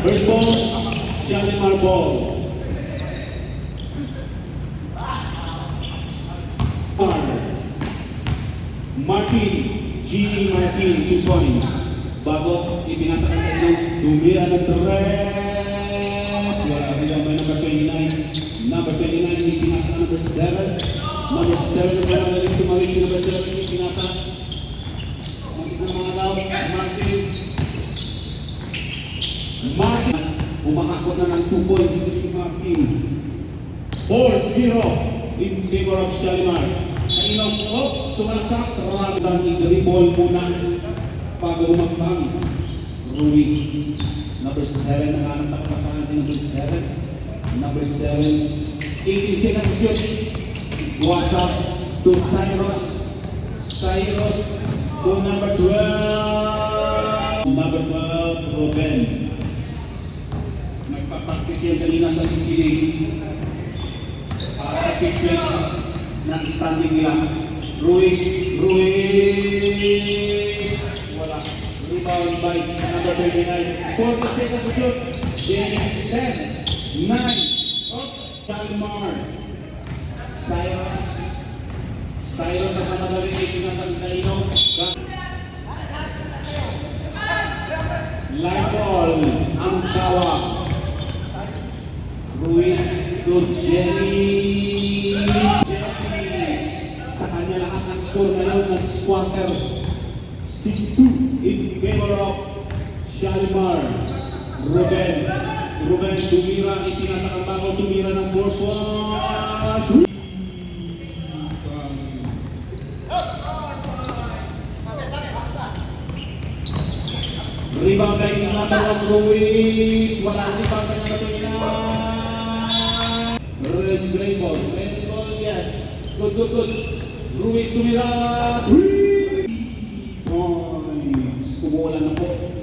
First ball, Shalimar ball. Martin, G. Martin, 2 points. Bago, ipinasa ka tayo, tumira ng tres. Wala rin may number 29. Number 29, ipinasa ka number 7. Number 7, na rin tumawin si number 7, ipinasa. Ang mga law, Martin. Martin, umakakot na ng 2 points si Martin. 4-0 in favor of Shalimar. Kainong po, sumalaksak, ragdan, i-dribble muna bago umakbang. Ruiz, number 7, nanganap pa sa atin, number 7. Number 7, 18 seconds shoot. Wasap to Cyrus. Cyrus to number 12. Number 12, Ruben. Nagpa-practice yan kanina sa CCD. Para sa pick place ng standing nila. Ruiz. Wala. Rebound by number 39. 40 seconds to shoot. 10, 9. Shalimar. Cyrus ang kamagaling itinasang kaino. Light ball. Ang tawag. Ruiz to Jenny. Sa kanya lahat ng score ngayon ng quarter. 6-2 in favor of Shalimar. Ruben tumira, itinasa ang bago, tumira ng 4 points. Rebound by number 1, Ruiz. Wala rebound by number 29. Red ball yan. Good. Ruiz tumira. 3 points. Kumuha na po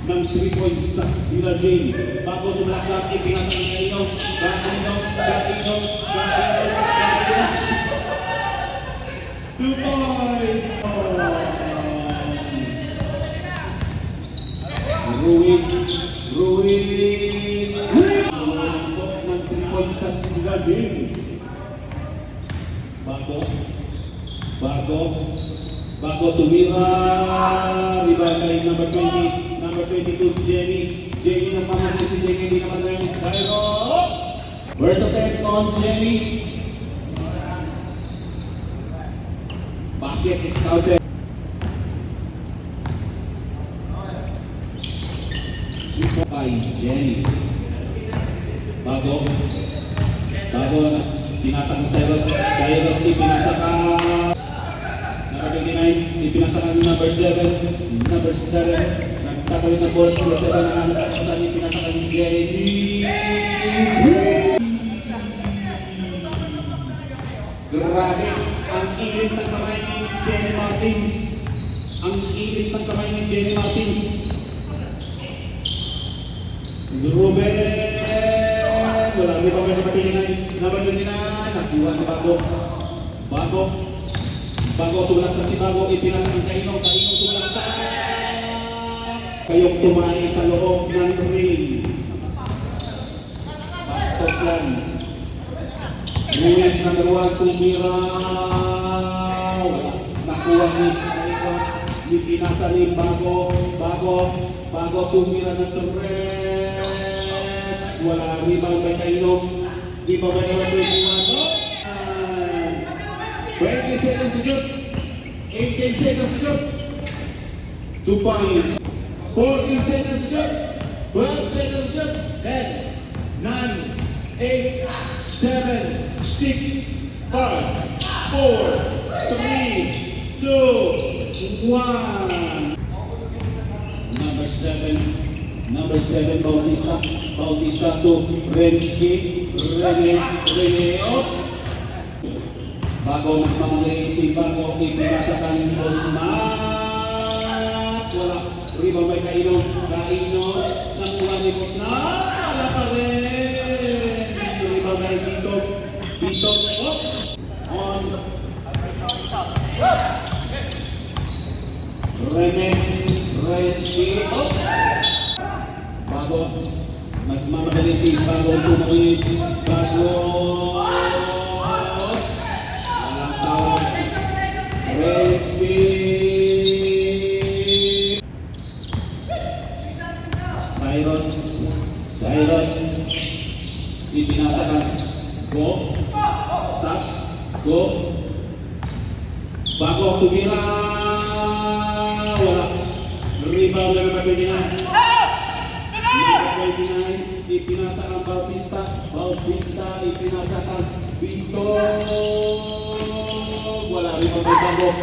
ng 3 points sa Sila Jane. Bago sumalaksak, ipinasa ng Kaino. Kaino. 2 points. Ruiz. Sumalang po ng 3 points sa Sila Jane. Bago tumira. Rebound kay number 20. Number 22, Jenny ng pamagay si Jenny, hindi naman tayo ni Cyro. First attempt on Jenny. Basket is counted. Super by Jenny. Bago, pinasa ng Cyrus, ipinasa ka. Number 29, ipinasa ka number 7. Nagtatawin ng board, number 7, nanganap ipinasa ka ni Jenny. Grabe, ang ilit ng kamay ni Jenny Martins. Ruben. Wala rin pa may napatingin. Number 29, nakuha ni Bago sumalaksak si Bago, ipinasa ng Kaino sumalaksak. Kayong tumae sa loob ng ring. Bastos lang. Ruiz number 1, tumira. Nakuha ni Cyrus. Ipinasa ni Bago tumira ng tres. Wala rebound by Kaino. Di pa ba naman 21? 20 seconds to shoot. 18 seconds to shoot. 2 points. 14 seconds to shoot. 12 seconds to shoot. 10, 9, 8, 7, 6, 5, 4, 3, 2, 1. Number 7, Bautista to Rene. Bago magpamagaling si Bago, ipinasa ka ng Bosnat. Wala. Rebound by Kaino. Nakuha ni Bosnat. Wala pa rin. Rebound by Tito. On. Rene. Bago. Magmamadali si Bago tumawid. Bago. Walang tawag. Red speed. Cyrus. Ipinasakan. Go. Stop. Go. Bago tumira. Wala. Rebound ng number 29. Number 29. Ipinasakan Bautista. Ipinasakan Vito. Wala. Rebound ng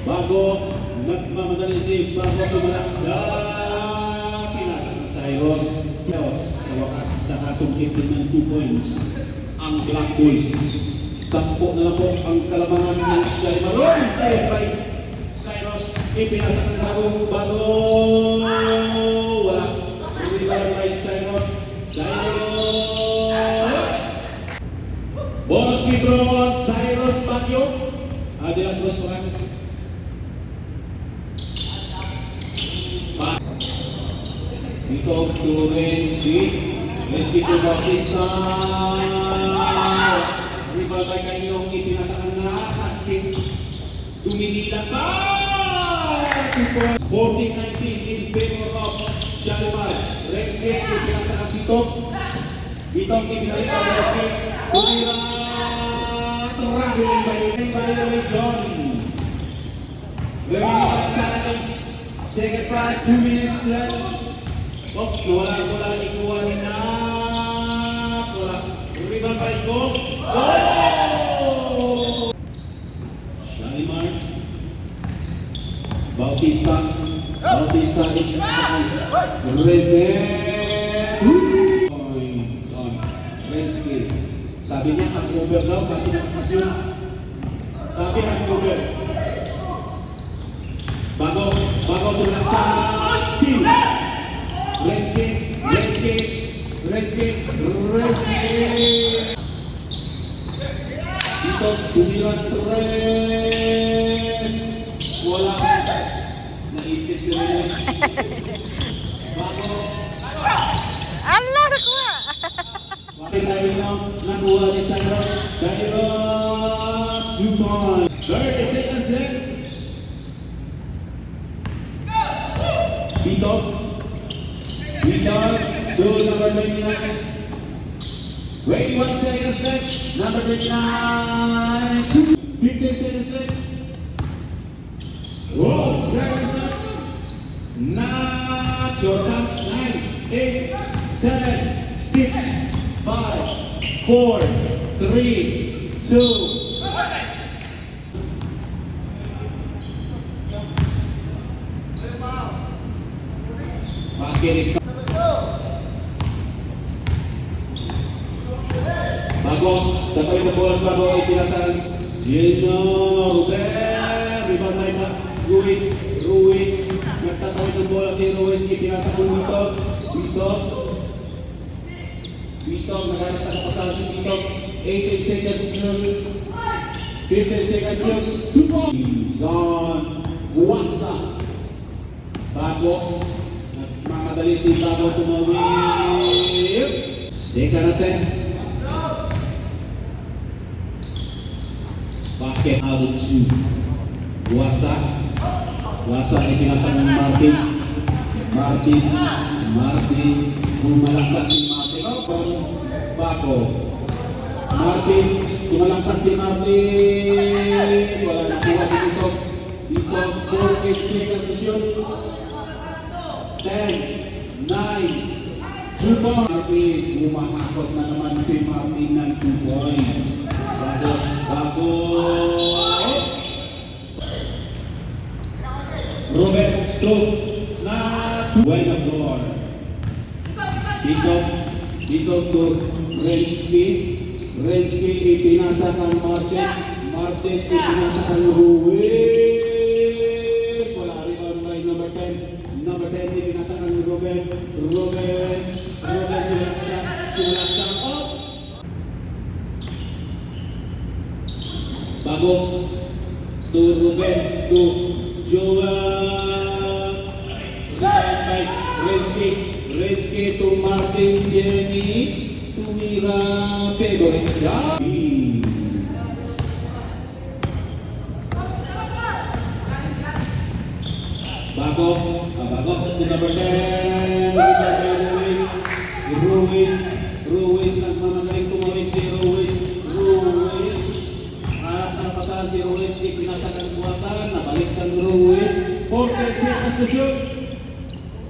Bago. Nagmamadali si Bago sumalak sa pinasakan Cyrus. Sa wakas, nakasungkit din ng 2 points ang Black Boys. 10 na lang po ang kalamangan ng Shalimar. Stay by Cyrus. Ipinasakan Bago. Wala. Rebound by Cyrus. Bonus free throw. Cyrus Baguio. Adela Cruz pa. Dito to Renski to Bautista. Rebound by Kanyong. Ipinasakan na ating tumigila pa. 14-19 in favor of Shalimar. Renski ipinasakan Tito. Ipinalita Renski. Tumira. Traveling violation. Remaining sa ating second part. 2 minutes left. Wala, ikuha rin na. Wala. Rebound by Go. Shalimar. Bautista. Renski. Sabi niya, cover daw kasi nakapasyon. Sabi cover. Bago sulat sa steal. Renski. Dito, tumiran Torres. Wala. Naipit si Rene. Bago. Allah, nakuha. Wakil tayo na nakuha ni Cyrus. 2 points. 30 seconds left. Dito. To number 29. 21 seconds left. Number 29. 15 seconds left. 12 seconds left. Nacho. That's 9, 8, 7, 6, 5, 4, 3, 2. Basket is Bago, tatawid na bolas Bago, ipinasakan Gino Ruben. Rebound by Ruiz. Nagtatawid ng bola si Ruiz. Ipinasakan Vito. Naghanap na kapasahan si Vito. 18 seconds shoot. 15 seconds shoot. 2 points. Zon Wasa. Bago. Nagmamadali si Bago tumawid. Seka natin. Basket out of 2. Wasa ipinasakan ng Martin. Bumalaksak si Martin. Bago. Martin. Bumalaksak si Martin. Wala nakuha dito. 4 seconds to shoot. 10, 9, 2 points. Martin. Bumahakot na naman si Martin ng 2 points. Bago. Ruben na buena floor. Dito to Renski ipinasakan Martin ipinasakan Ruiz. Wala rebound by number 10 ipinasakan Ruben sulaksa up. Bago to Ruben to Joel. Renski Reski to Martin Jenny. Tumira favorite shot. Bago to number 10. Ruiz nagmamagaling tumawid si Ruiz. At napasahan si Ruiz, ipinasakan buwasan, nabaliktad Ruiz. 4 seconds to shoot.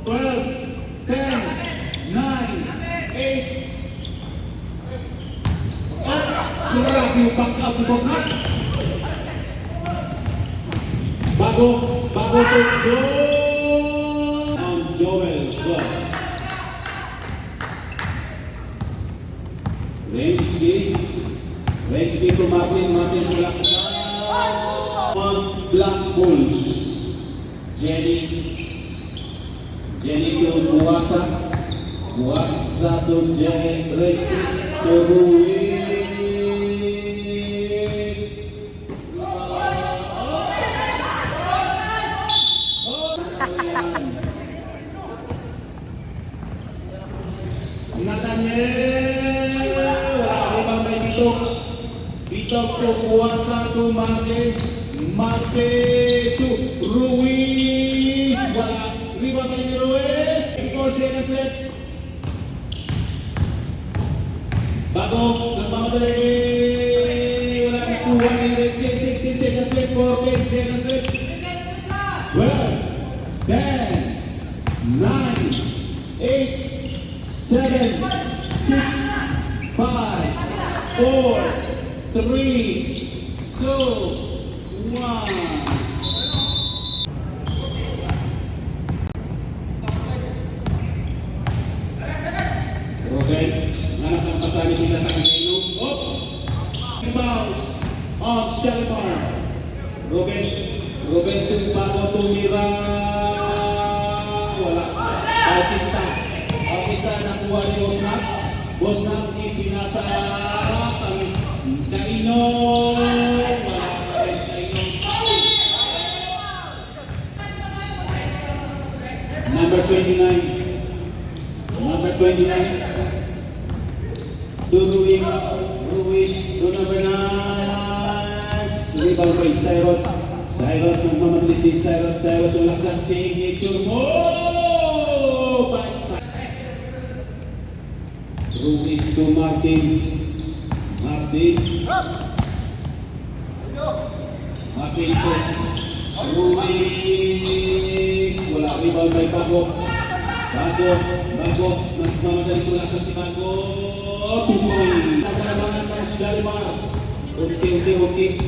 12, 10, 9, 8. Grabe yung box out ni Bosnak. Bago to go. Joel, go. Reski to Martin Bulaksan. On Black Bulls. Jenny to Buwasa to Reski to Ruiz. Nathaniel, wala bang may bitok to Buwasa to Marte to Ruiz, wala rebound by ni Ruiz, 4 seconds left. Bago, nagmamadali, wala nakuha ni Reski, 16 seconds left, 14 seconds left. 12, 10, 9, 8, 7, 6, 5, 4, 3, 2, 1. Okay, anak ng pasali sila sa kanino. Oh! Rebounds on Shalimar. Ruben bago tumira. Wala. Bautista nakuha ni Bosnak ipinasa ang Kaino. Wala pa rin Kaino. Number 29 to Ruiz to number 9. Rebound by Cyrus nagmamadali si Cyrus ulaksan signature mo. Ruiz to Martin to Ruiz. Wala rebound by Bago nagmamadali sa ulaksan si Bago. Tusoy nagkalabangan ng Shalimar. Unti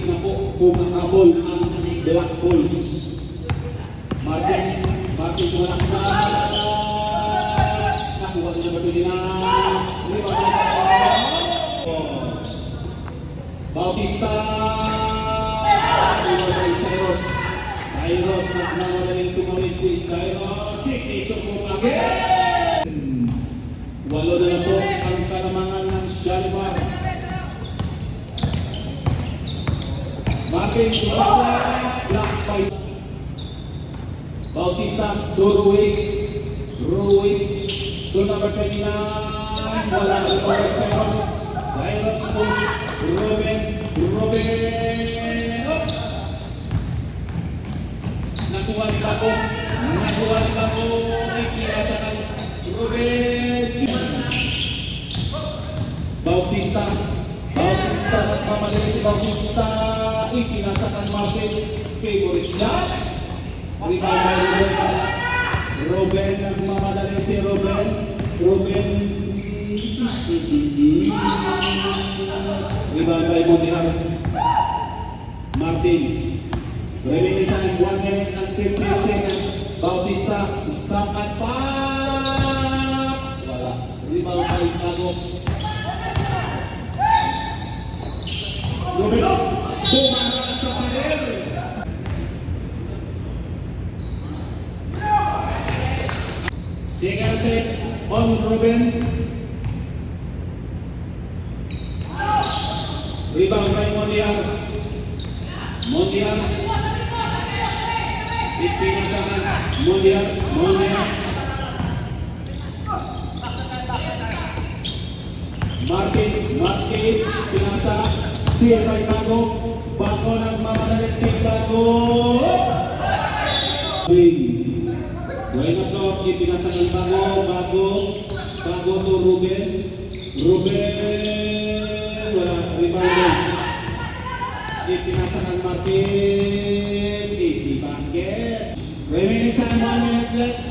na po kumakabol ang Black Bulls. Martin ulaksan. Nakuha din naman ito Bautista. Cyrus nagmamadaling tumawid si Cyrus. Signature po again. 8 na po ang kalamangan ng Shalimar. Martin Black Fight. Bautista to Ruiz to number 29. Wala rin po ang Cyrus to Ruben. Oh! Nakuha ni Bago. Ikinasa ng Ruben. Bautista nagmamadali si Bautista. Ikinasa ng Martin. Favorite shot. Rebound by Ruben nagmamadali si Ruben. Rebound by Martin. Remaining time 1 minute and 50 seconds. Bautista stop at pass. Wala. Rebound by Bago. Ruben up. Bumara sa panel. Second take on Ruben. Rebound by Mondial. Ipinasakan Mondial. Martin, pinasa, steal by Bago. Bago nagmamadalit si Bago. Bueno to, ipinasa ng Bago to Ruben. Wala, rebound. Ipinasa ng Martin. Easy basket. Remaining time, 1 minute left.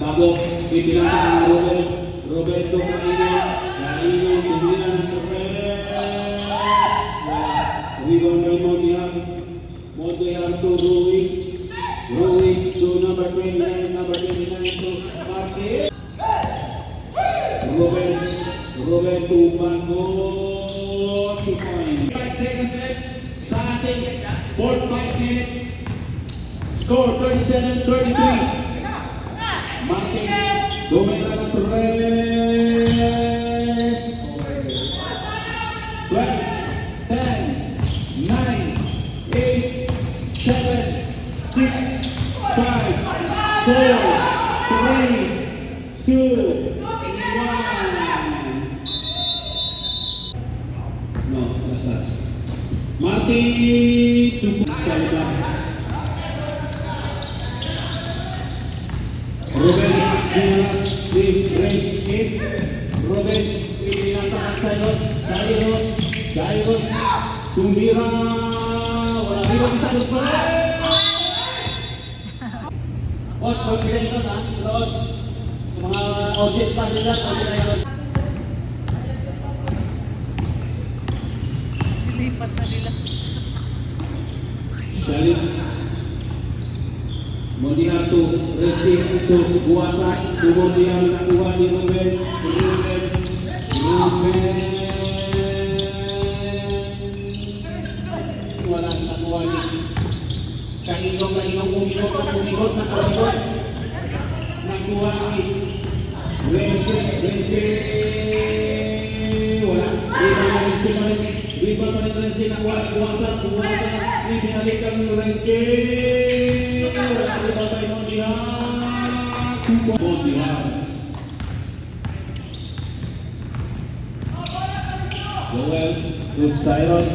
Bago, ipinasa ng Ruben to Kaino, tumira ng Ruben. Wala, rebound by Montiel to Ruiz to number 29 to Martin. Ruben to Bago, 2 points. 5 seconds left sa ating 4-5 minutes. Score 37-33. Martin, dumira ng Torres. 12, 10, 9, 8, 7, 6, 5, 4, 3, 2, 1. No, basta. Martin, cukup sekali lagi. Ruben Dinas di range skip. Ruben dinasakan Cyrus tumira. Wala rebound sa Cyrus balik. Bos, confident ka na, Lord. Sa mga audience pa nila, Lipat na nila. Salit. Mondial to Resti to Buasa, kemudian nakuha ni Ruben. Wala nakuha ni Kainong umikot nakuha ni Resti. Wala, Ribal pa rin Resti nakuha ni Buasa, ibinalikan ni Resti. Joel to Cyrus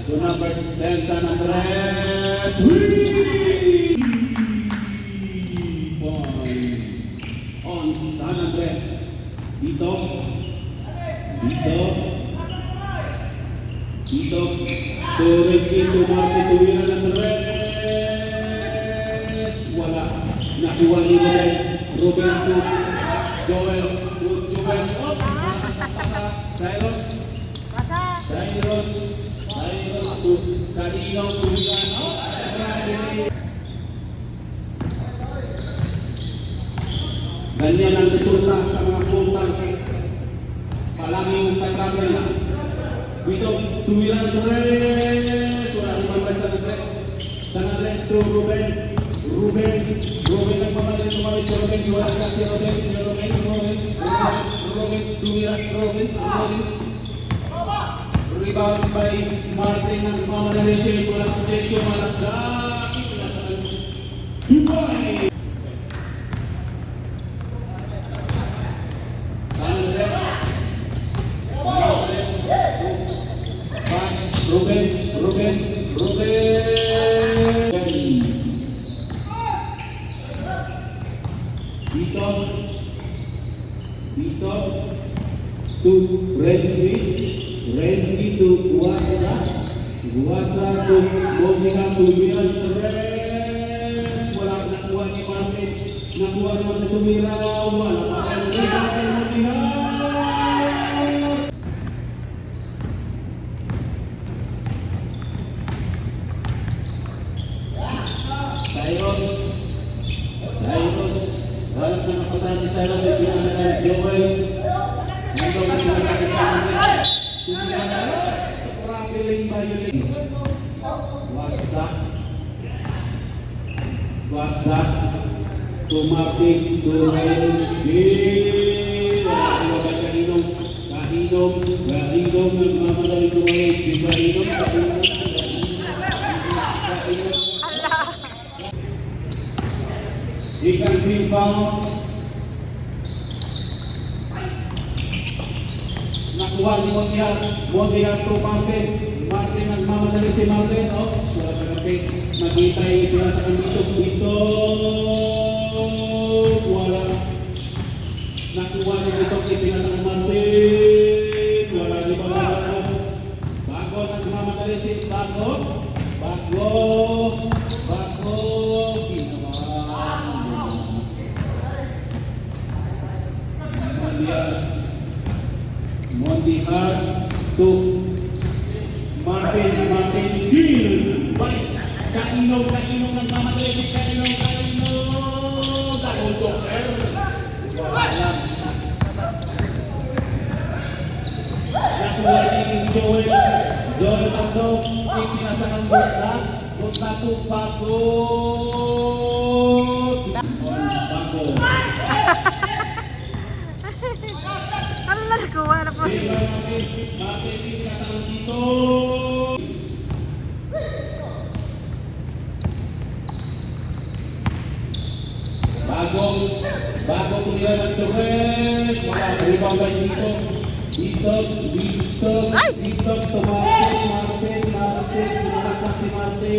to number 10 San Andres. Point on San Andres. Dito to Rizky to Martin to Wira ng Andres. Wala. Nakuha ni Ruben to Joel. Oh, Cyrus to Kaino to Milano. Ganyan ang resulta sa mga puntang palagi yung tatravel na. Dito, tuwiran ng Andres. Wala rin pambay San Andres to Ruben nagpapalala ng mga si Ruben, wala siya si Ruben, tuwiran, rebound by Martin ng Mamanalese, wala objection, malaksak, 2 points. San Andres, Ruben. Dito to Rensky to Guasa to Bobina to Miran Torres. Wala nakuha ni Martin, nakuha naman na tumira. Wala pa kayo Bobina. Cyrus harap na nakasahan si Cyrus at pinasakan Joel. Nandang na pinasakit sa akin. Tumira na. Traveling violin. Wasak. Tumating. Turenski. Wala ba Kainong? Kainong. Nagmamadali tumayin. Si Kainong. Second rebound nakuha ni Mondial. Mondial to Martin. Martin nagmamadali si Martin. Oh, sulat na kape. Magitay pinasakan dito. Dito. Wala. Nakuha ni dito. Pinasakan Martin. Wala di ba wala. Bago nagmamadali si Bago. Bago. Bago. Mondial to Martin. Martin skill. Balik. Kaino ng mamadali si Kaino. Double boxer. Wala. Nakuha ni Joel. Joel Pagdo. Ipinasakan Bosna. Bosna to Bago. Bago. Allah, kuha na po. Bago punya ng Torres, wala rebound ba dito? Dito, Martin, sinakasa si Martin.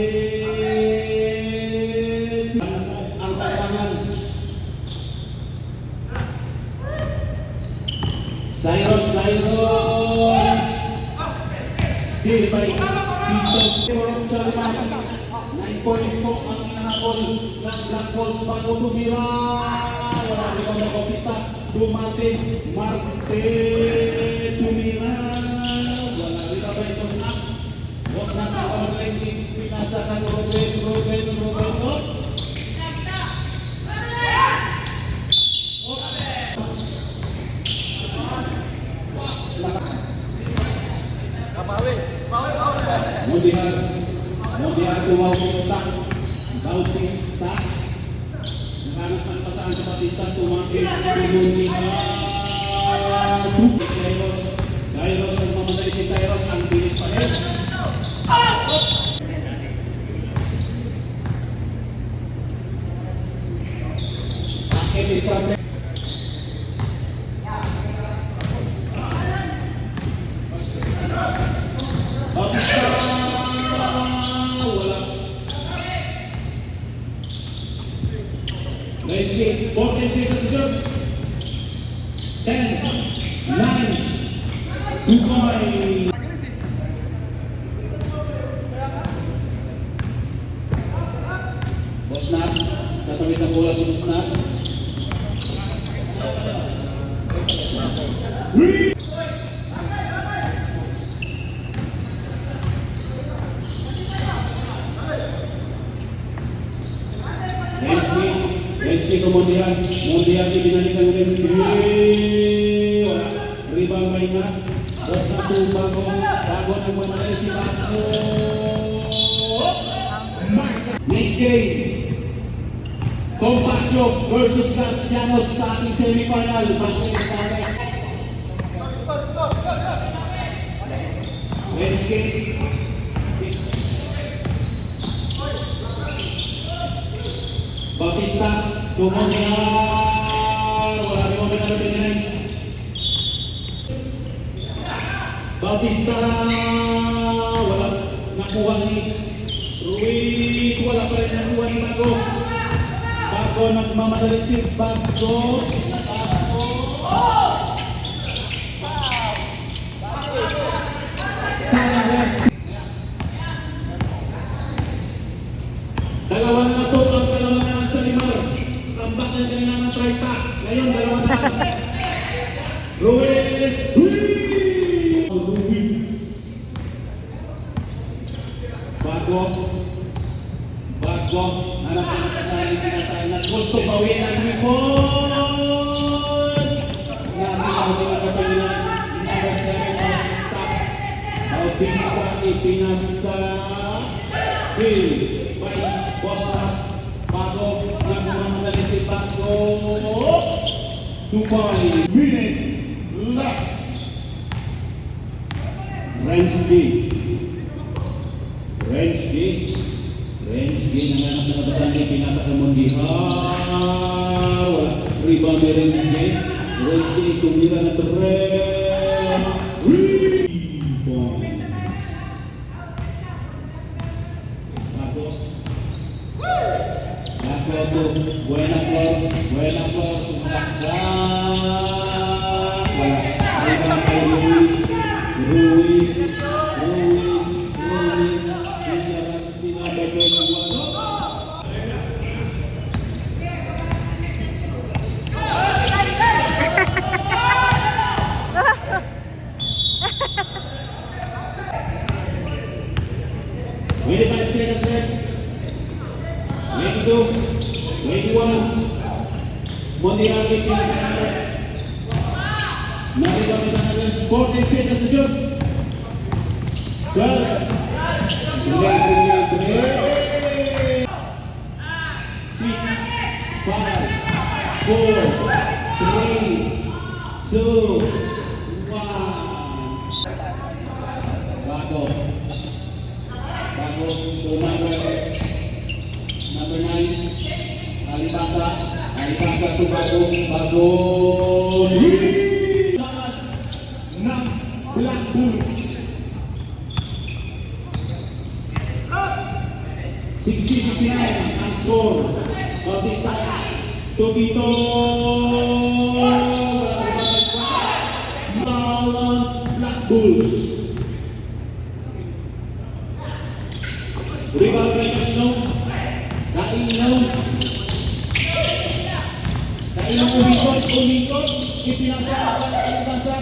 Ang tayangan. Cyrus. Still by Dito. Sa 9 points po ang inahabol ng Black Bulls bago tumira. Wala rin ang mag-opista. Dumating Martin tumira. Wala rin ang Bosnak. Bosnak na pamagaling pinasakan Ruben. Mondial to Bautista. Naghanap ng pasaan sa Bautista. Tumakit Cyrus nagmamadali si Cyrus. Ang bilis pa rin. Basket is from Let's get 14 seconds to serve. 10, 9, goodbye. Bosnak, tatawid na bola si Bosnak. Lenski ke Mondial dibinalikan Lenski. Wala. Rebound maingat. Bosnak to Bago ang manalay si Bago. Next game. Compasio versus Garcianos sa ating semifinal. Lenski. Bautista, Mondial, wala rin mo pinagpinay. Bautista, wala nakuha ni Ruiz, wala pa rin nakuha ni Bago nagmamadalit si Bago. Dalawa na to ang kalamangan sa Limar. Tambak na kanina ng 30. Ngayon, dalawa na. Ruiz. Bago. Anak na kasahin, pinasahin. Gusto bawin ang reports. Namin ang kapalinan. Bautista ipinasa. Bill. Bosnak, Bago, nagmamadali si Bago. 2 minute left. Renski, nanganak na nabatang pinasa ka Mondial. Wala, rebound ni Renski tumira na Torres. Buena Flor, sumaksa. Wala. Ay ba kay Ruiz. Sinaras, pinabagay ng walo. Wait 5 seconds left. 22, 21. Mondial Narito kita natin 14 seconds to shoot. 12. Break. 6, 5, 4, 3, 2, 1. Bago to number 9. Alipasa to bago lahat ng Black Bulls 60-59 ang score. Bautista to Vito Black Bulls. Rebound by Kainong umikot, ipinasa ang Alibasa.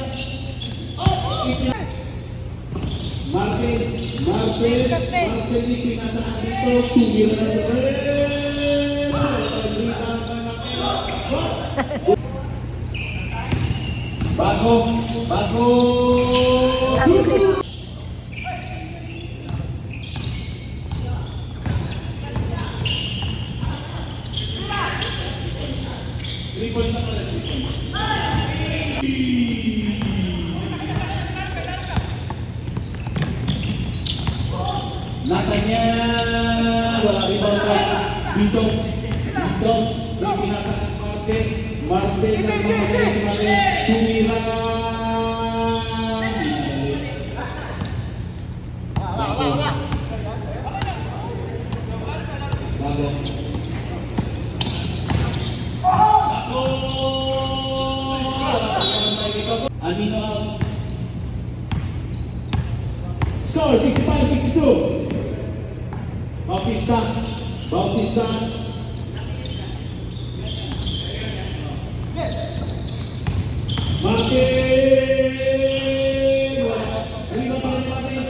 Martin ipinasa ang dito, tumira na sa Bago. 3 points ang alat. 3 points. Natanya, wala rebound pa. Bito, pinasa ng Martin na lumagay si Martin, tumira. Bago. Anino out. Score 65-62. Bautista. Martin. Riba pa rin Martin.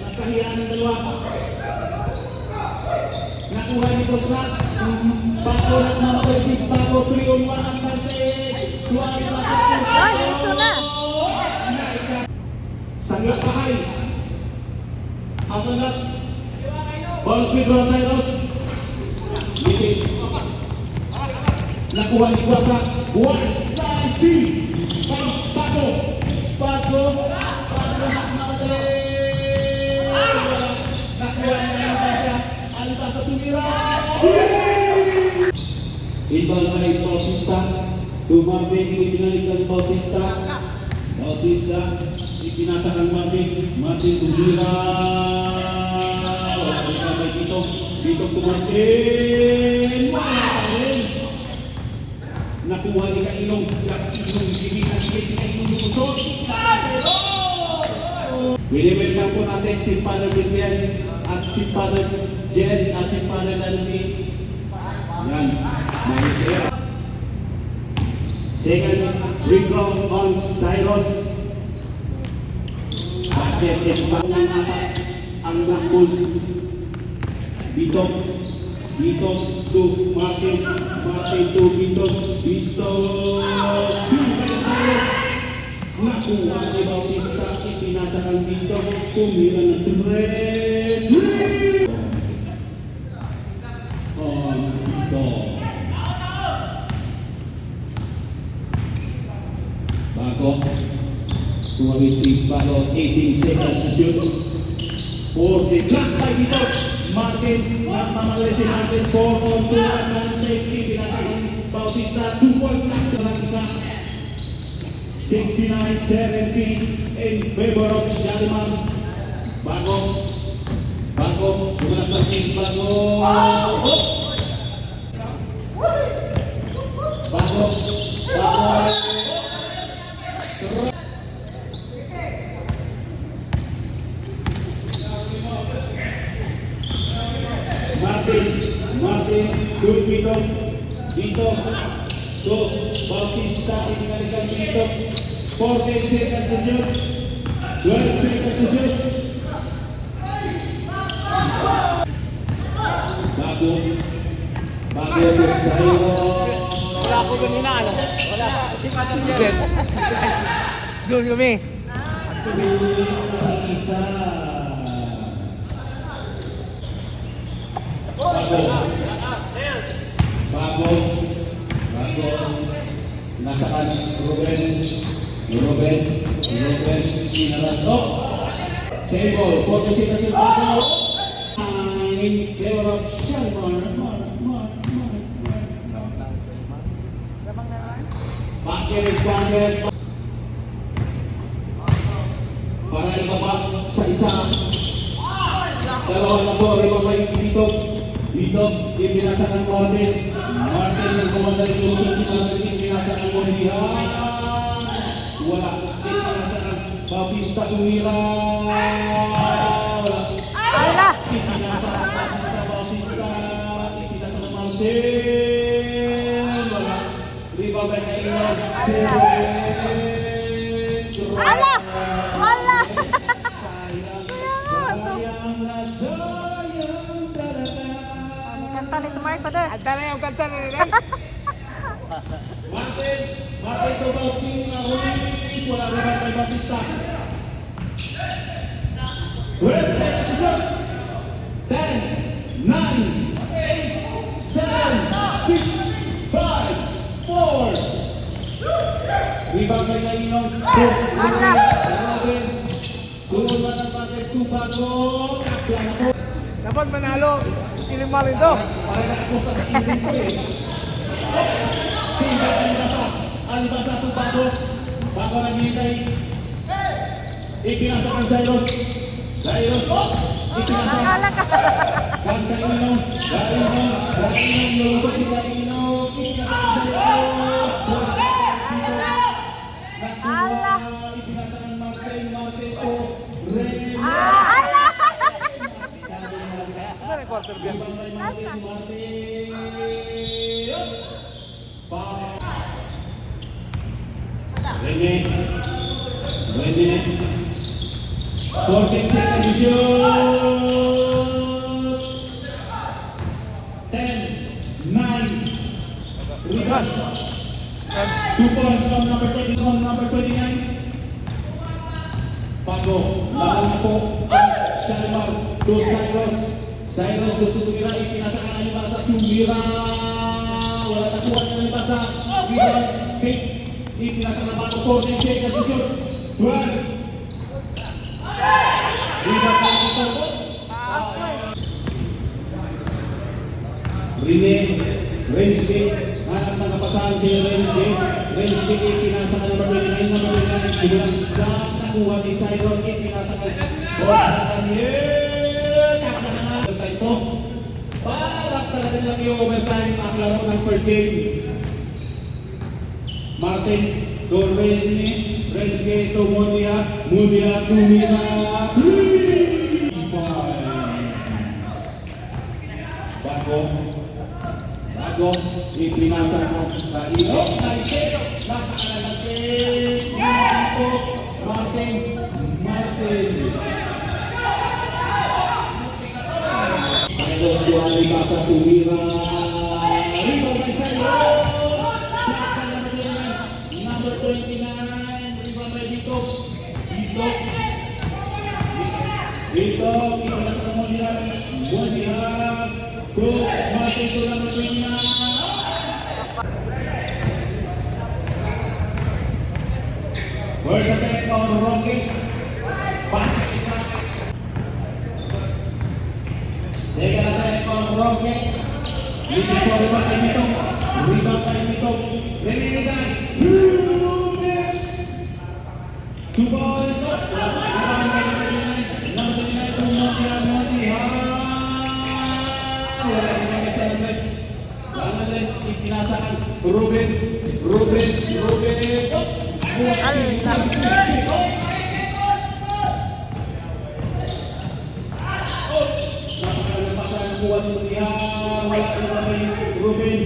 Nagkahiyan ng dalawa. Nakuha ni Kosrat. Bago nagmamadali si Bago 3-on-1 ang Martin. Dito na. Sangat bahay. Asanat. Ball speed Ron Cyrus. Litis. Nakuha ni Kuasa. Kuasa si Bago nagmamadali. Nakuha niya ang Alibasa tumira. Inbound by Bautista. Martin, ibinalikan Bautista, ipinasa kang Martin tumira. Wala rin kamay dito to Martin. Nakuha ni Kainong, ginihan si Kainong lumusot. Welcome po natin si Father Vivian at si Father Jen at si Father Danny. Yan, maisera. Second free throw on Cyrus. Basket expand ng apat ang Black Bulls. Vito to Martin to Vito. Nakuha si Bautista, ipinasa kang Vito, tumira ng Torres. On Vito. Bago, tumawid si Bago, 18 seconds to shoot. 40, block by Vito. Martin, nagmamadali si Martin, 4-on-2, advantage, ipinasa kang Bautista, 2-point block ng isa. 69-70 in favor of Shalimar. Bago, sumunod sa team, bago. Martin, dito, to Bautista, inalikan dito, 14 seconds to shoot, 12 seconds to shoot. Bago to Sayo. Wala ko ganina, ano? Wala. Si Pastor Jet. Doon kami. Luis ang isa. Bago. Nasa kan Ruben. Inaras. Same ball. 40 seconds to bago. In favor of Shalimar. Basket is counted. Para ibaba sa isa. Dalawa na po, rebound dito. Dito, ibinasa ng Martin. Martin ng commander yung lusot si Martin, ibinasa ng Morihan. Wala, ibinasa ng Bautista Tumira. Ala! Ibinasa ng Bautista, ibinasa ng Martin. Wala, rebound ay nailan. Ala! Ala! Kanta ni si Marco doon. Anta na yung kanta na rin. Martin to Bautista, Ruiz, wala rebound kay Bautista. 12 seconds to shoot. 10, 9, 8, 7, 6, 5, 4. Rebound kay Lainon. Robin. Tulong na ng bakit bago. Kakyan ako. Dapat manalo. Sinimar ito. Para nakakusta sa inting ko eh. Tinggal Alibasa to bago. Bago naghihintay. Ipinasa kang Cyrus. Ipinasa. Ala ka! Kang Kaino. Lulubot si Kaino. Ipinasa kang Cyrus. Ala! Ipinasa kang Martin to Ren. Ala! Ano yung quarter game? Rene. 14 seconds to shoot. 10, 9. Rebound. 2 points from number 20, from number 29. Bago, laban na po ang Shalimar to Cyrus. Cyrus gusto tumira, ipinasa ka ng Alibasa, tumira. Wala takuha ng Alibasa. Rebound, pick. Ipinasa na bago, 14 seconds to shoot. 12. Rebound na dito. Rensky, hanap ng kapasahan si Rensky. Rensky, ipinasa ka number 29, number 29. Simulang sa nakuha ni Cyrus, ipinasa ka. Boss na Daniel. Ito, parang talaga lang yung overtime ang laro ng first game. Martin, to Rensky, to Mundia, tumira. Bago, ipinasa ko sa iyo. Martin. Cyrus to Alibasa, tumira. Rebound by Cyrus. Number 29. Rebound by Dito. Ipinasa ko Mundia. Go, Martin to number 29. First attack on Rocket. Basket is Rocket. Second attack on Rocket. This is for rebound by Mitong. Rebound by Mitong. Rene. 2 minutes. Andres, ipinasakan. Ruben. Oh! Napakagandang pasa ng kuha ni Mutihar. Wala na kami. Ruben.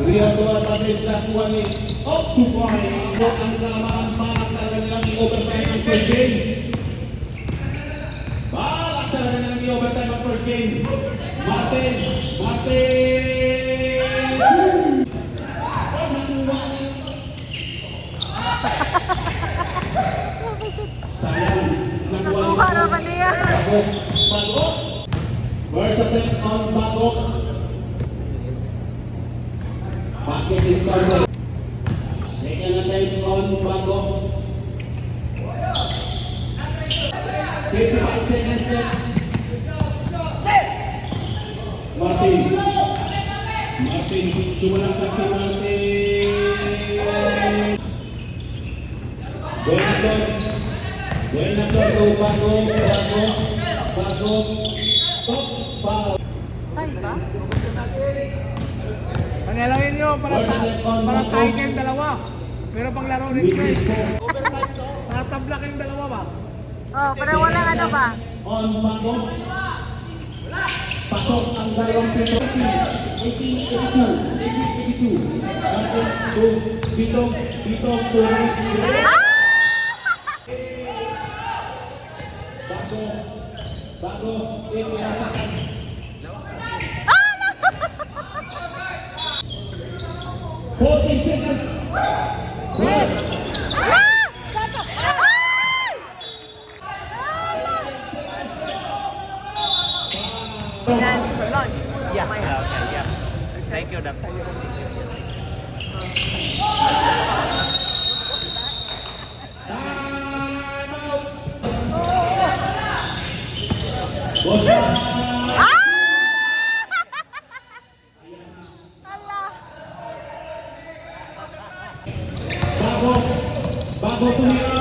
Riado at Andres na kuha ni Tupay. Ang kalamaan para talaga nilang i-overtime ang first game. Balak talaga nilang i-overtime ang first game. Martin! Sayang. Nakuha naman niya. Bago. First attempt on Bago. Basket is covered. Second attempt on Bago. 55 seconds left. Martin, sumulang sa si Martin. Buenator, Bago. Stop, foul. Tayo ba? Panalangin nyo para tayo kayong dalawa. Pero pang laro rin straight. Para tabla kayong dalawa ba? Oh, pero walang ano ba? On Bago. Pasok ang dalawang pito. 1882. Bitong, Bago, ipinasakan. Fourteen seconds. Yeah. Okay, yeah. Thank you, Doc. Ala! Bago tumira.